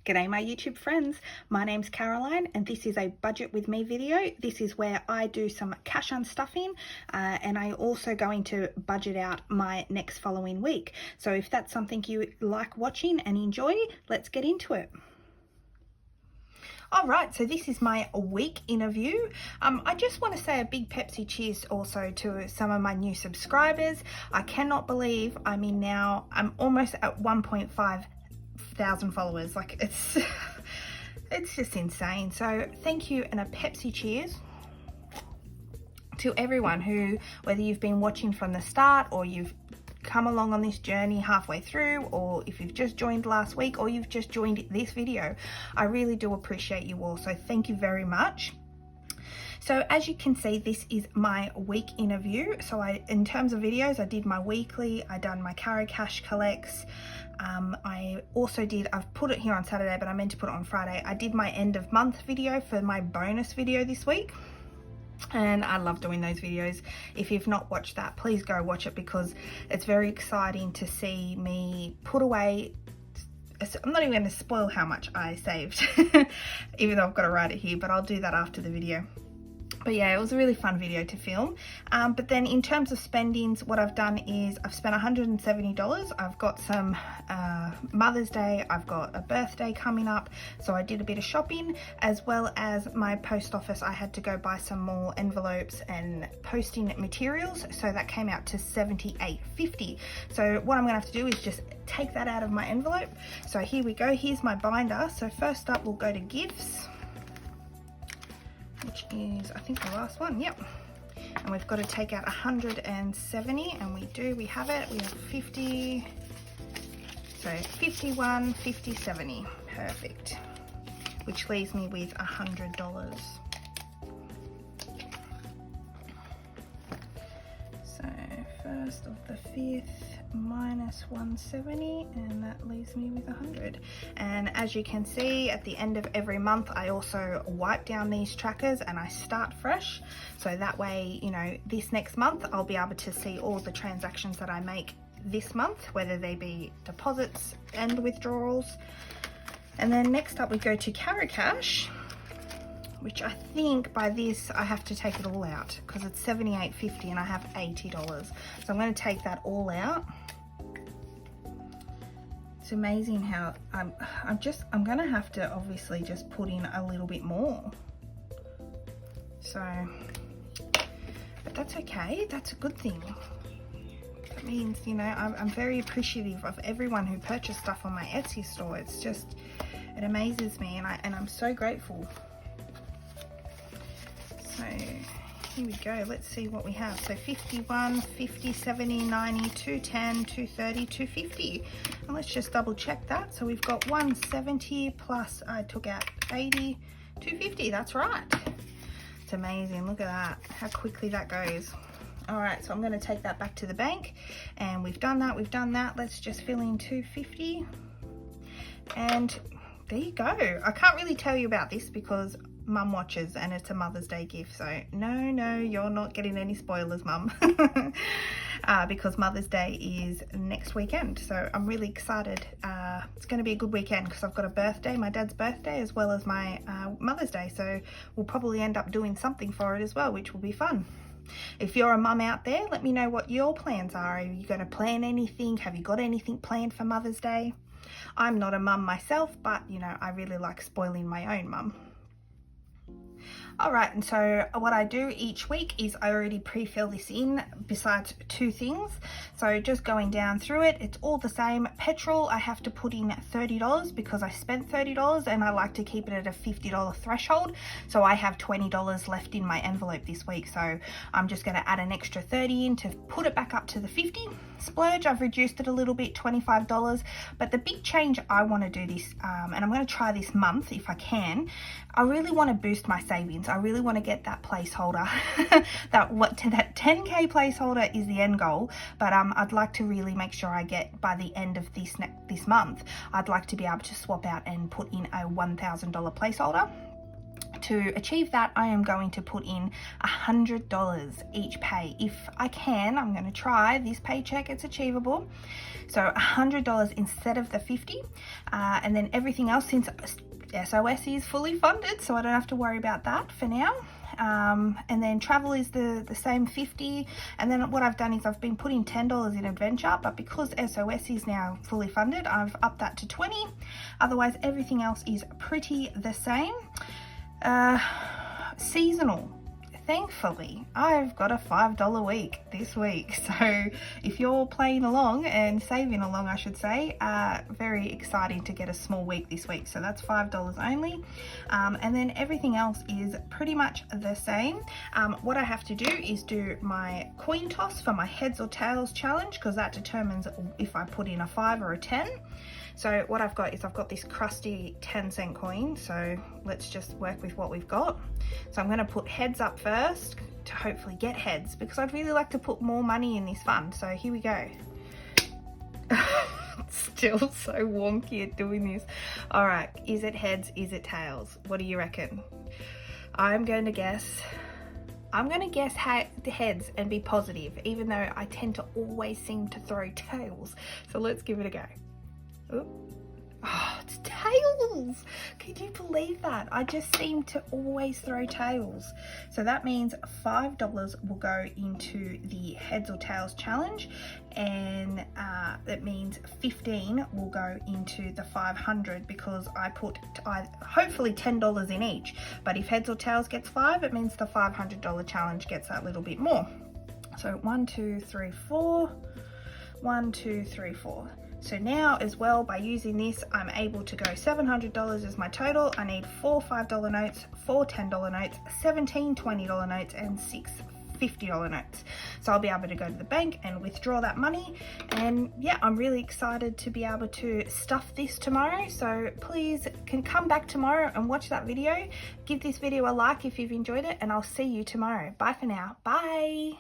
G'day my YouTube friends, my name's Caroline and this is a budget with me video. This is where I do some cash unstuffing and I also going to budget out my next following week. So if that's something you like watching and enjoy, let's get into it. All right, so this is my week in a view. I just want to say a big Pepsi cheers also to some of my new subscribers. I cannot believe I'm almost at 1.5 thousand followers. Like it's just insane. So thank you and a Pepsi cheers to everyone who, whether you've been watching from the start or you've come along on this journey halfway through, or if you've just joined last week or you've just joined this video, I really do appreciate you all. So thank you very much. So as you can see, this is my week in a view. So in terms of videos, I did my weekly, I done my CAROCASH collects. I've put it here on Saturday, but I meant to put it on Friday. I did my end of month video for my bonus video this week. And I love doing those videos. If you've not watched that, please go watch it because it's very exciting to see me put away. I'm not even going to spoil how much I saved, even though I've got to write it here, but I'll do that after the video. But yeah, it was a really fun video to film. But then in terms of spendings, what I've done is I've spent $170. I've got some Mother's Day, I've got a birthday coming up. So I did a bit of shopping, as well as my post office. I had to go buy some more envelopes and posting materials. So that came out to $78.50. So what I'm gonna have to do is just take that out of my envelope. So here we go, here's my binder. So first up we'll go to gifts, which is I think the last one. Yep. And we've got to take out 170, and we have it. We have 50, so 51, 50, 70. Perfect. Which leaves me with $100. So first of the 5th minus 170, and that leaves me with 100. And as you can see, at the end of every month I also wipe down these trackers and I start fresh, so that way, you know, this next month I'll be able to see all the transactions that I make this month, whether they be deposits and withdrawals. And then next up we go to CAROCASH, which I think by this I have to take it all out because it's $78.50 and I have $80. So I'm going to take that all out. It's amazing how I'm going to have to obviously just put in a little bit more. So, but that's okay. That's a good thing. That means, you know, I'm very appreciative of everyone who purchased stuff on my Etsy store. It's just, it amazes me, and I'm so grateful. So here we go, let's see what we have. So 51, 50, 70, 90, 210, 230, 250. And let's just double check that. So we've got 170 plus I took out 80, 250, that's right. It's amazing, look at that, how quickly that goes. All right, so I'm gonna take that back to the bank, and we've done that. Let's just fill in 250. And there you go. I can't really tell you about this because Mum watches and it's a Mother's Day gift, so no, you're not getting any spoilers, Mum. Because Mother's Day is next weekend, so I'm really excited. It's going to be a good weekend because I've got a birthday, my dad's birthday, as well as my Mother's Day, so we'll probably end up doing something for it as well, which will be fun. If you're a mum out there, let me know what your plans are. Are you going to plan anything? Have you got anything planned for Mother's Day? I'm not a mum myself, but you know, I really like spoiling my own mum. All right, and so what I do each week is I already pre-fill this in, besides two things. So just going down through it, it's all the same. Petrol, I have to put in $30 because I spent $30 and I like to keep it at a $50 threshold. So I have $20 left in my envelope this week. So I'm just gonna add an extra 30 in to put it back up to the 50. Splurge, I've reduced it a little bit, $25. But the big change I wanna do this, and I'm gonna try this month if I can, I really wanna boost my savings. I really want to get that placeholder. that 10k placeholder is the end goal, but I'd like to really make sure I get, by the end of this month, I'd like to be able to swap out and put in a $1,000 placeholder. To achieve that, I am going to put in $100 each pay. If I can, I'm going to try this paycheck, it's achievable. So $100 instead of the 50, and then everything else, since SOS is fully funded, so I don't have to worry about that for now. And then travel is the same 50, and then what I've done is I've been putting $10 in adventure, but because SOS is now fully funded, I've upped that to 20. Otherwise everything else is pretty the same. Seasonal, thankfully I've got a $5 week this week, so if you're playing along and saving along, I should say, very exciting to get a small week this week. So that's $5 only, and then everything else is pretty much the same. What I have to do is do my coin toss for my heads or tails challenge, because that determines if I put in a 5 or a 10. So what I've got is I've got this crusty 10-cent coin, so let's just work with what we've got. So I'm going to put heads up first to hopefully get heads, because I'd really like to put more money in this fund. So here we go. Still so wonky at doing this. All right, is it heads, is it tails? What do you reckon? I'm going to guess the heads and be positive, even though I tend to always seem to throw tails. So let's give it a go. Oh, it's tails! Can you believe that? I just seem to always throw tails. So that means $5 will go into the heads or tails challenge, and that means 15 will go into the 500, because I put hopefully $10 in each. But if heads or tails gets 5, it means the $500 challenge gets that little bit more. So 1, 2, 3, 4. 1, 2, 3, 4. So now as well, by using this, I'm able to go $700 as my total. I need 4 $5 notes, 4 $10 notes, 17 $20 notes, and 6 $50 notes. So I'll be able to go to the bank and withdraw that money. And yeah, I'm really excited to be able to stuff this tomorrow. So please can come back tomorrow and watch that video. Give this video a like if you've enjoyed it, and I'll see you tomorrow. Bye for now. Bye.